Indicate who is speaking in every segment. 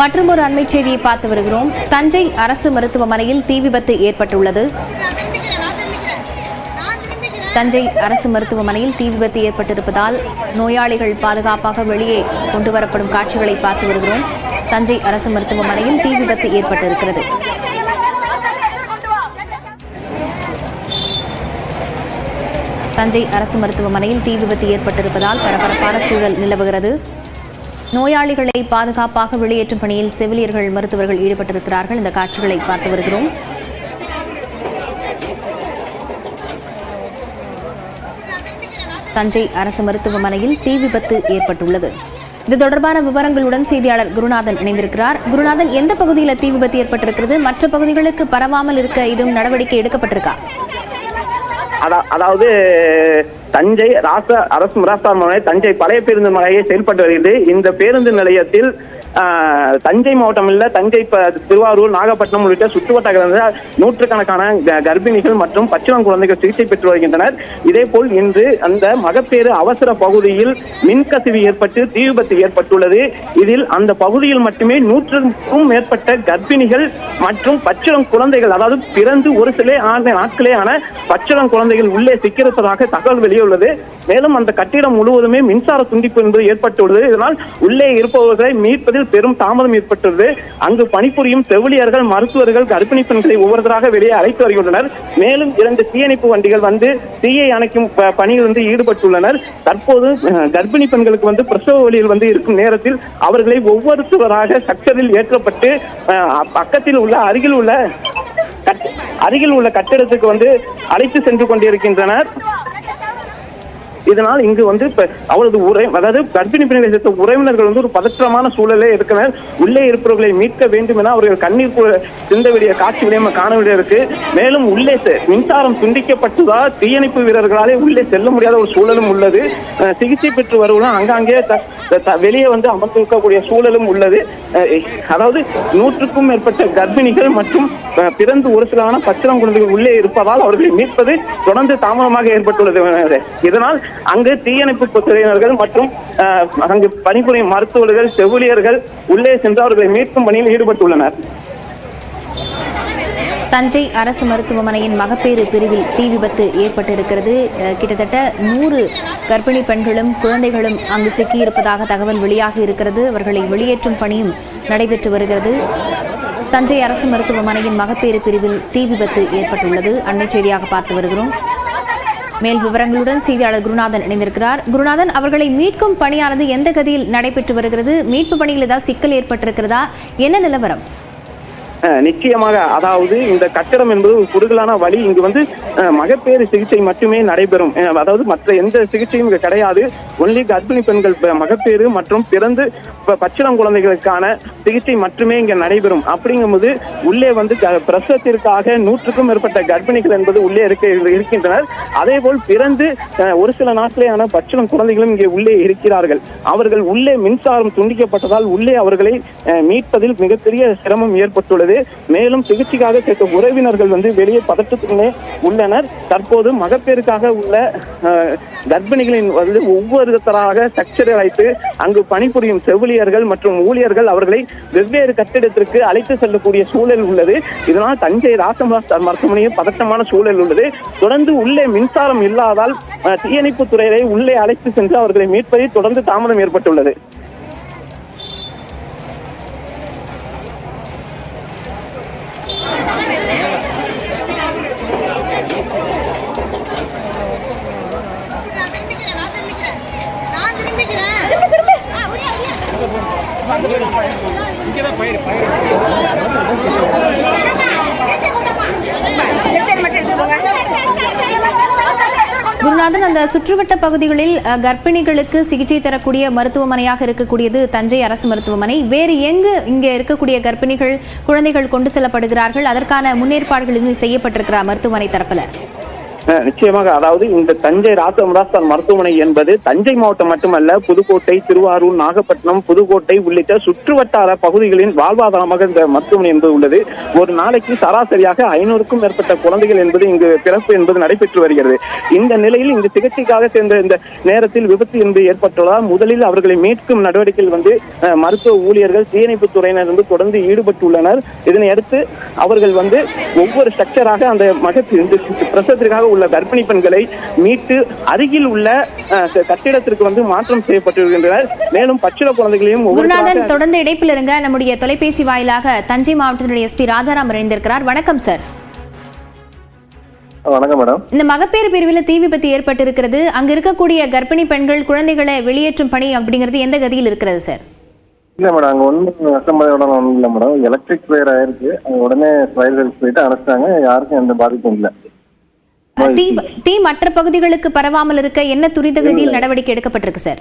Speaker 1: மற்றொரு அண்மை செய்தியை பார்த்து வருகிறோம். தஞ்சை அரசு மருத்துவமனையில் தீ விபத்து ஏற்பட்டுள்ளது. தஞ்சை அரசு மருத்துவமனையில் தீ விபத்து ஏற்பட்டிருப்பதால் நோயாளிகள் பாதுகாப்பாக வெளியே கொண்டுவரப்படும் காட்சிகளை பார்த்து வருகிறோம். தஞ்சை அரசு மருத்துவமனையில் தீ விபத்து ஏற்பட்டிருக்கிறது. தஞ்சை அரசு மருத்துவமனையில் தீ விபத்து ஏற்பட்டிருப்பதால் பரபரப்பான சூழல் நிலவுகிறது. நோயாளிகளை பாதுகாப்பாக வெளியேற்றும் பணியில் செவிலியர்கள் மருத்துவர்கள் ஈடுபட்டிருக்கிறார்கள். இந்த காட்சிகளை பார்த்து வருகிறோம். தஞ்சை அரசு மருத்துவமனையில் தீ விபத்து ஏற்பட்டுள்ளது. இது தொடர்பான விவரங்களுடன் செய்தியாளர் குருநாதன் இணைந்திருக்கிறார். குருநாதன், எந்த பகுதியில் தீ விபத்து ஏற்பட்டிருக்கிறது? மற்ற பகுதிகளுக்கு பரவாமல் இருக்க இதுவும் நடவடிக்கை எடுக்கப்பட்டிருக்கா?
Speaker 2: அதாவது தஞ்சை அரசு மருத்துவமனை தஞ்சை பழைய பேருந்து நிலையம் செயல்பட்டு வருகிறது. இந்த பேருந்து நிலையத்தில் தஞ்சை மாவட்டம் இல்ல, தஞ்சை திருவாரூர், நாகப்பட்டினம் உள்ளிட்ட சுற்றுவட்டார நூற்றுக்கணக்கான கர்ப்பிணிகள் மற்றும் பச்சிளம் குழந்தைகள் சிகிச்சை பெற்று வருகின்றனர். இதேபோல் இன்று அந்த மகப்பேறு அவசர பகுதியில் மின்கசிவு ஏற்பட்டு தீ விபத்து ஏற்பட்டுள்ளது. இதில் அந்த பகுதியில் மட்டுமே 100க்கும் மேற்பட்ட கர்ப்பிணிகள் மற்றும் பச்சிளம் குழந்தைகள், அதாவது பிறந்து ஒரு சில நாட்களே ஆன பச்சிளம் குழந்தைகள் உள்ளே சிக்கியிருப்பதாக தகவல் வெளியுள்ளது. மேலும் அந்த கட்டிடம் முழுவதுமே மின்சார துண்டிப்பு என்பது ஏற்பட்டுள்ளது. இதனால் உள்ளே இருப்பவர்களை மீட்பதில் பெரும் தாமதம் ஏற்பட்டுள்ளது. அங்கு பணிபுரியும் செவிலியர்கள், மருத்துவர்கள் கர்ப்பிணி பெண்களை ஒவ்வொருத்தராக வெளியே அழைத்து வருகின்றனர். மேலும் 2 தீயணைப்பு வண்டிகள் வந்து தீயை அணைக்கும் பணியில் ஈடுபட்டுள்ளனர். தற்போது கர்ப்பிணி பெண்களுக்கு பிரசவ வழியில் இருக்கும் நேரத்தில் அவர்களை ஒவ்வொருத்தராக சக்கரில் ஏற்றப்பட்டு பக்கத்தில் உள்ள அருகில் உள்ள கட்டிடத்துக்கு அழைத்து சென்று கொண்டிருக்கின்றனர். இதனால் இங்கு அவரது அதாவது கர்ப்பிணி பெண்களை சேர்த்த உறவினர்கள் ஒரு பதற்றமான சூழலே இருக்கிறனர். உள்ளே இருப்பவர்களை மீட்க வேண்டும் என அவர்கள் கண்ணீர் சிந்த வேண்டிய காட்சிகளை காண வேண்டியிருக்கு. மேலும் உள்ளே மின்சாரம் துண்டிக்கப்பட்டதால் தீயணைப்பு வீரர்களாலே உள்ளே செல்ல முடியாத ஒரு சூழலும் உள்ளது. சிகிச்சை பெற்று வருவதும் அங்காங்கே வெளியே அமர்ந்திருக்கக்கூடிய சூழலும் உள்ளது. அதாவது 100க்கும் மேற்பட்ட கர்ப்பிணிகள் மற்றும் பிறந்து ஒரு சிலான பச்சிளம் குழந்தைகள் உள்ளே இருப்பதால் அவர்களை மீட்பது தொடர்ந்து தாமதமாக ஏற்பட்டுள்ளது. இதனால் அங்கு தீயணைப்பு துறையினர்கள் மற்றும் அங்கு பணிபுரியும் மருத்துவர்கள், செவிலியர்கள் உள்ளே சென்று அவர்களை மீட்கும் பணியில் ஈடுபட்டுள்ளனர்.
Speaker 1: தஞ்சை அரசு மருத்துவமனையின் மகப்பேறு பிரிவில் தீ விபத்து ஏற்பட்டிருக்கிறது. கிட்டத்தட்ட 100 கர்ப்பிணி பெண்களும் குழந்தைகளும் அங்கு சிக்கியிருப்பதாக தகவல் வெளியாகி இருக்கிறது. அவர்களை வெளியேற்றும் பணியும் நடைபெற்று வருகிறது. தஞ்சை அரசு மருத்துவமனையின் மகப்பேறு பிரிவில் தீ விபத்து ஏற்பட்டுள்ளது. அண்மை செய்தியாக பார்த்து வருகிறோம். மேல் விவரங்களுடன் செய்தியாளர் குருநாதன் இணைந்திருக்கிறார். குருநாதன், அவர்களை மீட்கும் பணியானது எந்த கதியில் நடைபெற்று வருகிறது? மீட்பு பணியில் ஏதாவது சிக்கல் ஏற்பட்டிருக்கிறதா? என்ன நிலவரம்?
Speaker 2: நிச்சயமாக, அதாவது இந்த கட்டடம் என்பது ஒரு குறுகலான வழி. இங்கு மகப்பேறு சிகிச்சை மட்டுமே நடைபெறும். அதாவது மற்ற எந்த சிகிச்சையும் இங்கு கிடையாது. ஒன்லி கர்ப்பிணி பெண்கள் மகப்பேறு மற்றும் பிறந்து பச்சிளம் குழந்தைகளுக்கான சிகிச்சை மட்டுமே இங்க நடைபெறும். அப்படிங்கும்போது உள்ளே பிரசவத்திற்காக 100க்கும் மேற்பட்ட கர்ப்பிணிகள் என்பது உள்ளே இருக்கின்றனர். அதே போல் பிறந்து ஒரு சில நாட்களேயான பச்சிளம் குழந்தைகளும் இங்கே உள்ளே இருக்கிறார்கள். அவர்கள் உள்ளே மின்சாரம் துண்டிக்கப்பட்டதால் உள்ளே அவர்களை மீட்பதில் மிகப்பெரிய சிரமம் ஏற்பட்டுள்ளது. மேலும் சிகிச்சைக்காக கேட்ட உறவினர்கள் வெளியே பதற்றத்துடனே உள்ளனர். தற்போது மகப்பேறுக்காக உள்ள கர்ப்பிணிகளின் ஒவ்வொருத்தராக சர்ச்சரை அழைத்து அங்கு பணிபுரியும் செவிலியர்கள் மற்றும் ஊழியர்கள் அவர்களை வெவ்வேறு கட்டிடத்திற்கு அழைத்து செல்லக்கூடிய சூழல் உள்ளது. இதனால் தஞ்சை அரசு மருத்துவமனையில் பதற்றமான சூழல் உள்ளது. தொடர்ந்து உள்ளே மின்சாரம் இல்லாதால் தீயணைப்பு துறையை உள்ளே அழைத்து சென்று அவர்களை மீட்பதில் தொடர்ந்து தாமதம் ஏற்பட்டுள்ளது.
Speaker 1: குருநாதன், அந்த சுற்றுவட்ட பகுதிகளில் கர்ப்பிணிகளுக்கு சிகிச்சை தரக்கூடிய மருத்துவமனையாக இருக்கக்கூடியது தஞ்சை அரசு மருத்துவமனை. வேறு எங்கு இங்கே இருக்கக்கூடிய கர்ப்பிணிகள், குழந்தைகள் கொண்டு செல்லப்படுகிறார்கள்? அதற்கான முன்னேற்பாடுகள் செய்யப்பட்டிருக்கிற மருத்துவமனை தரப்புல?
Speaker 2: நிச்சயமாக, அதாவது இந்த தஞ்சை ராசமதாஸ்தான் மருத்துவமனை என்பது தஞ்சை மாவட்டம் மட்டுமல்ல, புதுக்கோட்டை, திருவாரூர், நாகப்பட்டினம், புதுக்கோட்டை உள்ளிட்ட சுற்றுவட்டார பகுதிகளின் வாழ்வாதாரமாக இந்த மருத்துவமனை என்பது உள்ளது. ஒரு நாளைக்கு சராசரியாக 500க்கும் மேற்பட்ட குழந்தைகள் என்பது இங்கு பிறப்பு என்பது நடைபெற்று வருகிறது. இந்த நிலையில் இந்த சிகிச்சைக்காக சேர்ந்த இந்த நேரத்தில் விபத்து என்பது ஏற்பட்டுள்ளதால் முதலில் அவர்களை மீட்கும் நடவடிக்கையில் மருத்துவ ஊழியர்கள், தீயணைப்பு துறையினர் தொடர்ந்து ஈடுபட்டுள்ளனர். இதனை அடுத்து அவர்கள் ஒவ்வொரு ஸ்ட்ரக்சராக அந்த பிரசவத்திற்காக உள்ள கர்ப்பிணி பெண்களை மீட்டு அருகில் உள்ள கட்டிடத்திற்கு மாற்றம் செய்யப்பட்டிருக்கின்றனர். மேலும் பச்சிள குழந்தைகளையும்
Speaker 1: குருநாதன் தொடர்ந்து இடைப்பில் இருங்க. நம்முடைய தொலைபேசி வாயிலாக தஞ்சை மாவட்டத்தினுடைய எஸ்பி ராஜாராம் இணைந்திருக்கிறார். வணக்கம் சார்.
Speaker 3: வணக்கம் மேடம்.
Speaker 1: இந்த மகப்பேறு பிரிவில் தீ விபத்து ஏற்பட்டிருக்கிறது. அங்க இருக்கக்கூடிய கர்ப்பிணி பெண்கள், குழந்தைகளை வெளியேற்றும் பணி அப்படிங்கிறது எந்த கதியில் இருக்கிறது சார்?
Speaker 3: இல்ல மேடம், அங்க ஒன்றும் அசம்பாவிதம் ஒன்றும் இல்லை மேடம். எலக்ட்ரிக் ஃபயர் ஆயிருக்கு. உடனே ஃபயர் சர்வீஸ் போயிட்டு அணைச்சாங்க. யாருக்கும் எந்த பாதிப்பும் இல்லை.
Speaker 1: தீ மற்ற பகுதிகளுக்கு பரவாமல் இருக்க என்ன துரித கதியில் நடவடிக்கை எடுக்கப்பட்டிருக்கு சார்?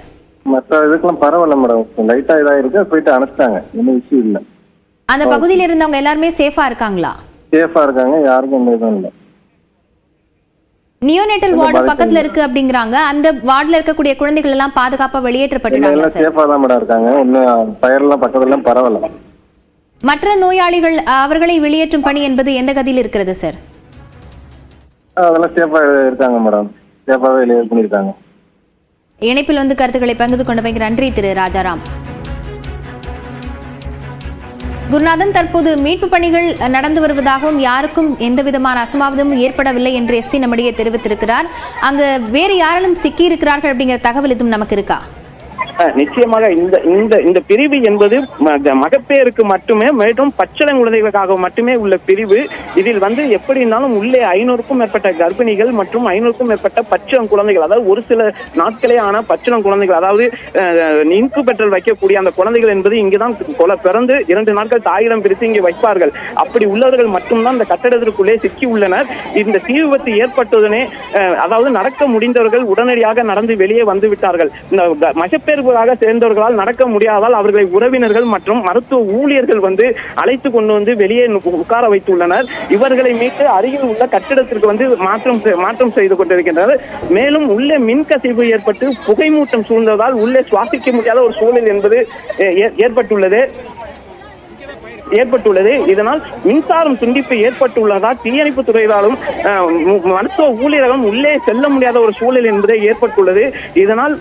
Speaker 3: மற்ற இதுக்கெல்லாம் பரவாயில்ல மேடம். லைட்டா இதாயிருக்கு, போயிட்டு அணைச்சிட்டாங்க. எந்த விஷயம் இல்லை.
Speaker 1: அந்த பகுதியில் இருந்தவங்க எல்லாருமே சேஃபா இருக்காங்களா?
Speaker 3: சேஃபா இருக்காங்க. யாருக்கும் எந்த இதுவும் இல்லை.
Speaker 1: நியோனேட்டல் வார்டு பக்கத்துல இருக்கு அப்படிங்கறாங்க. அந்த வார்டுல இருக்கக்கூடிய குழந்தைகள் எல்லாம் பாதுகாப்பா வெளியேற்றப்பட்டுட்டாங்க சார்?
Speaker 3: சேஃபா தான் மேடம் இருக்காங்க. இன்னும் ஃபயர் எல்லாம் பக்கத்துல எல்லாம் பரவாயில்ல.
Speaker 1: மற்ற நோயாளிகள் அவர்களை வெளியேற்றும் பணி என்பது எந்த கதியில் இருக்கிறது சார்?
Speaker 3: அதெல்லாம் சேஃபா இருக்காங்க மேடம். சேஃபாவே வெளியே பண்ணிருக்காங்க.
Speaker 1: இணைப்பில் கருத்துக்களை பகிர்ந்து கொண்டமைக்கு நன்றி திரு ராஜாராம். குருநாதன், தற்போது மீட்பு பணிகள் நடந்து வருவதாகவும் யாருக்கும் எந்த விதமான அசம்பாவிதமும் ஏற்படவில்லை என்று எஸ்பி நம்மிடையே தெரிவித்திருக்கிறார். அங்கு வேறு யாராலும் சிக்கி இருக்கிறார்கள் அப்படிங்கிற தகவல் எதுவும் நமக்கு இருக்கா?
Speaker 2: நிச்சயமாக இந்த பிரிவு என்பது மகப்பேருக்கு மட்டுமே, மேலும் பச்சிளம் குழந்தைகளுக்காக மட்டுமே உள்ள பிரிவு. இதில் எப்படி இருந்தாலும் உள்ளே 500க்கும் மேற்பட்ட கர்ப்பிணிகள் மற்றும் 500க்கும் மேற்பட்ட பச்சிளம் குழந்தைகள், அதாவது ஒரு சில நாட்களே ஆன பச்சிளம் குழந்தைகள், அதாவது இன்குபேட்டர் வைக்கக்கூடிய அந்த குழந்தைகள் என்பது இங்குதான் பிறந்து 2 நாட்கள் தாயிடம் பிரித்து இங்கே வைப்பார்கள். அப்படி உள்ளவர்கள் மட்டும்தான் இந்த கட்டடத்திற்குள்ளே சிக்கி உள்ளனர். இந்த தீ விபத்து ஏற்பட்டதுனே அதாவது நடக்க முடிந்தவர்கள் உடனடியாக நடந்து வெளியே வந்து விட்டார்கள். இந்த மகப்பேறு சேர்ந்தவர்களால் நடக்க முடியாதால் அவர்களை உறவினர்கள் மற்றும் மருத்துவ ஊழியர்கள் அழைத்து கொண்டு வெளியே உட்கார வைத்துள்ளனர். இவர்களை மீட்டு அருகில் உள்ள கட்டிடத்திற்கு மாற்றம் செய்து கொண்டிருக்கின்றனர். மேலும் உள்ளே மின்கசிவு ஏற்பட்டு புகைமூட்டம் சூழ்ந்ததால் உள்ளே சுவாசிக்க முடியாத ஒரு சூழல் என்பது ஏற்பட்டுள்ளது. இதனால் மின்சாரம் துண்டிப்பு ஏற்பட்டுள்ளதால் தீயணைப்பு துறையினாலும் மருத்துவ ஊழியர்களும் உள்ளே செல்ல முடியாத ஒரு சூழல் என்பது ஏற்பட்டுள்ளது. இதனால்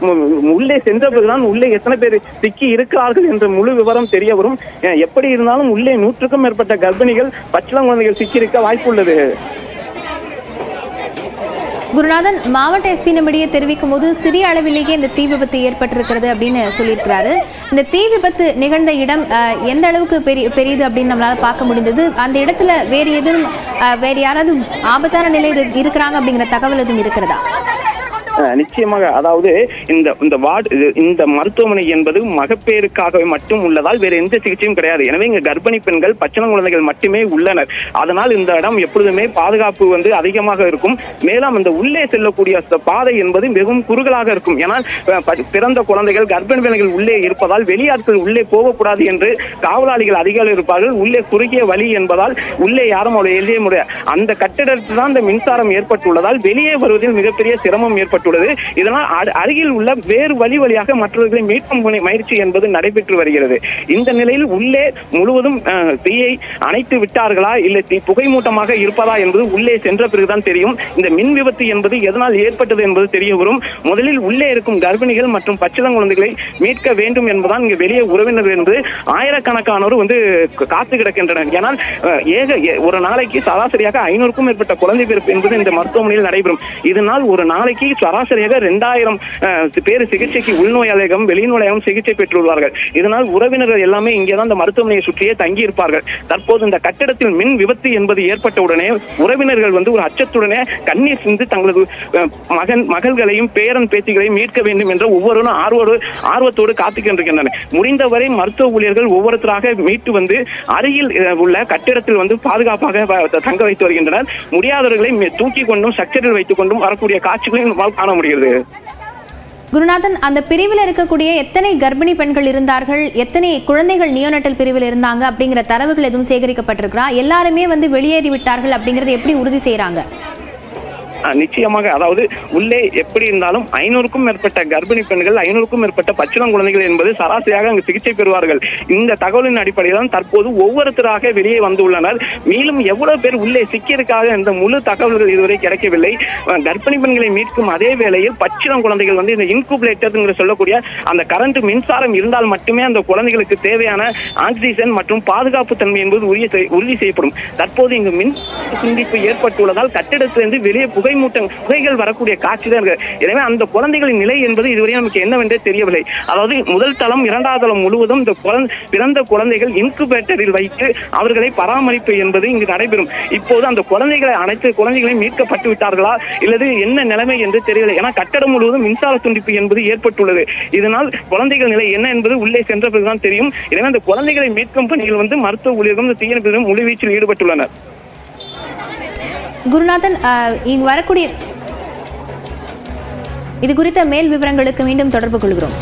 Speaker 2: உள்ளே சென்ற பிறகுதான் உள்ளே எத்தனை பேர் சிக்கி இருக்கிறார்கள் என்ற முழு விவரம் தெரிய வரும். எப்படி இருந்தாலும் உள்ளே 100க்கும் மேற்பட்ட கர்ப்பிணிகள், பச்சிளம் குழந்தைகள் சிக்கியிருக்க வாய்ப்புள்ளது.
Speaker 1: குருநாதன், மாவட்ட எஸ்பி நம்மிடையே தெரிவிக்கும் போது சிறிய அளவிலேயே இந்த தீ விபத்து ஏற்பட்டிருக்கிறது அப்படின்னு சொல்லியிருக்கிறாரு. இந்த தீ விபத்து நிகழ்ந்த இடம் எந்த அளவுக்கு பெரியது அப்படின்னு நம்மளால பார்க்க முடிந்தது? அந்த இடத்துல வேறு யாராவது ஆபத்தான நிலையில் இருக்கிறாங்க அப்படிங்கிற தகவல் எதுவும் இருக்கிறதா?
Speaker 2: நிச்சயமாக, அதாவது இந்த மருத்துவமனை என்பது மகப்பேறுக்காக மட்டும் உள்ளதால் வேறு எந்த சிகிச்சையும் கிடையாது. எனவே இங்க கர்ப்பிணி பெண்கள், பச்சிளம் குழந்தைகள் மட்டுமே உள்ளனர். அதனால் இந்த இடம் எப்பொழுதுமே பாதுகாப்பு அதிகமாக இருக்கும். மேலும் இந்த உள்ளே செல்லக்கூடிய பாதை என்பது மிகவும் குறுகலாக இருக்கும். ஏனால் பிறந்த குழந்தைகள், கர்ப்பிணி பெண்கள் உள்ளே இருப்பதால் வெளியாட்கள் உள்ளே போகக்கூடாது என்று காவலாளிகள் அதிகாரிகள் இருப்பார்கள். உள்ளே குறுகிய வழி என்பதால் உள்ளே யாரும் எழுதிய முடியாது. அந்த கட்டிடத்தில் தான் இந்த மின்சாரம் ஏற்பட்டுள்ளதால் வெளியே வருவதில் மிகப்பெரிய சிரமம் ஏற்பட்டுள்ளது. இதனால் அருகில் உள்ள வேறு வழியாக மற்றவர்களை மீட்கும் முயற்சி என்பது நடைபெற்று வருகிறது. இந்த நிலையில் உள்ளே முழுவதும் தீயை அணைத்து விட்டார்களா இல்லை தீ புகைமூட்டமாக இருப்பதா என்பது உள்ளே சென்ற பிறகுதான் தெரியும். இந்த மின் விபத்து என்பது எதனால் ஏற்பட்டது என்பது தெரிய வரும். முதலில் உள்ளே இருக்கும் கர்ப்பிணிகள் மற்றும் பச்சிளம் குழந்தைகளை மீட்க வேண்டும் என்பதுதான் இங்கு வெளியே உறவினர் என்று ஆயிரக்கணக்கானோர் காத்து கிடக்கின்றனர். ஏனால் ஒரு நாளைக்கு சராசரியாக 500க்கும் மேற்பட்ட குழந்தை பிறப்பு என்பது இந்த மருத்துவமனையில் நடைபெறும். இதனால் ஒரு நாளைக்கு சராசரியாக 2000 பேர் சிகிச்சைக்கு உள்நோயாளகம், வெளிநோயாளகம் சிகிச்சை பெற்றுள்ளார்கள். இதனால் உறவினர்கள் எல்லாமே இங்கேதான் இந்த மருத்துவமனையை சுற்றியே தங்கி இருப்பார்கள். தற்போது இந்த கட்டிடத்தில் மின் விபத்து என்பது ஏற்பட்டவுடனே உறவினர்கள் ஒரு அச்சத்துடனே கண்ணீர் சிந்து தங்களது மகள்களையும் பேரன் பேத்திகளையும் மீட்க வேண்டும் என்ற ஒவ்வொருவரும் ஆர்வத்தோடு காத்துக்கின்றனர். முடிந்தவரை மருத்துவ ஊழியர்கள் ஒவ்வொருத்தராக மீட்டு அருகில் உள்ள கட்டிடத்தில் பாதுகாப்பாக தங்க வைத்து வருகின்றனர். முடியாதவர்களை தூக்கி கொண்டும் ஸ்ட்ரக்சரில் வைத்துக் கொண்டும் வரக்கூடிய காட்சிகளையும் காண முடிகிறது.
Speaker 1: குருநாதன், அந்த பிரிவில் இருக்கக்கூடிய எத்தனை கர்ப்பிணி பெண்கள் இருந்தார்கள், எத்தனை குழந்தைகள் நியோனட்டல் பிரிவில் இருந்தாங்க அப்படிங்கிற தரவுகள் எதுவும் சேகரிக்கப்பட்டிருக்கிறா? எல்லாருமே வெளியேறி விட்டார்கள் அப்படிங்கறது எப்படி உறுதி செய்யறாங்க?
Speaker 2: நிச்சயமாக, அதாவது உள்ளே எப்படி இருந்தாலும் 500க்கும் மேற்பட்ட கர்ப்பிணி பெண்கள், 500க்கும் மேற்பட்ட பச்சிளம் குழந்தைகள் என்பது சராசரியாக அங்கு சிகிச்சை பெறுவார்கள். இந்த தகவலின் அடிப்படையில் தான் தற்போது ஒவ்வொருத்தராக வெளியே வந்துள்ளனர். மேலும் எவ்வளவு பேர் உள்ளே சிக்கியிருக்காக இந்த முழு தகவல்கள் இதுவரை கிடைக்கவில்லை. கர்ப்பிணி பெண்களை மீட்கும் அதே வேளையில் பச்சிளம் குழந்தைகள் வந்து இந்த இன்குபேட்டர் சொல்லக்கூடிய அந்த கரண்ட் மின்சாரம் இருந்தால் மட்டுமே அந்த குழந்தைகளுக்கு தேவையான ஆக்சிஜன் மற்றும் பாதுகாப்பு தன்மை என்பது உறுதி செய்யப்படும். தற்போது இங்கு மின் துண்டிப்பு ஏற்பட்டுள்ளதால் கட்டிடத்திலிருந்து வெளியே புகைகள் வரக்கூடிய காட்சி தான் இருக்கு. எனவே அந்த குழந்தைகளின் நிலை என்பது இதுவரை நமக்கு என்னவென்றே தெரியவில்லை. அதாவது முதல் தளம், இரண்டாவது தளம் முழுவதும் இந்த பிறந்த குழந்தைகள் இன்குபேட்டரில் வைத்து அவர்களை பராமரிப்பு என்பது இங்கு நடைபெறும். இப்போது அந்த அனைத்து குழந்தைகளையும் மீட்கப்பட்டு விட்டார்களா இல்லது என்ன நிலைமை என்று தெரியவில்லை. ஏன்னா கட்டடம் முழுவதும் மின்சார துண்டிப்பு என்பது ஏற்பட்டுள்ளது. இதனால் குழந்தைகள் நிலை என்ன என்பது உள்ளே சென்ற பிறகுதான் தெரியும். எனவே அந்த குழந்தைகளை மீட்கும் பணியில் வந்து மருத்துவ ஊழியர்களும் தீயணைப்பினரும் முழுவீச்சில் ஈடுபட்டுள்ளனர்.
Speaker 1: குருநாதன், இங்கு வரக்கூடிய இது குறித்த மேல் விவரங்களுக்கு மீண்டும் தொடர்பு கொள்கிறோம்.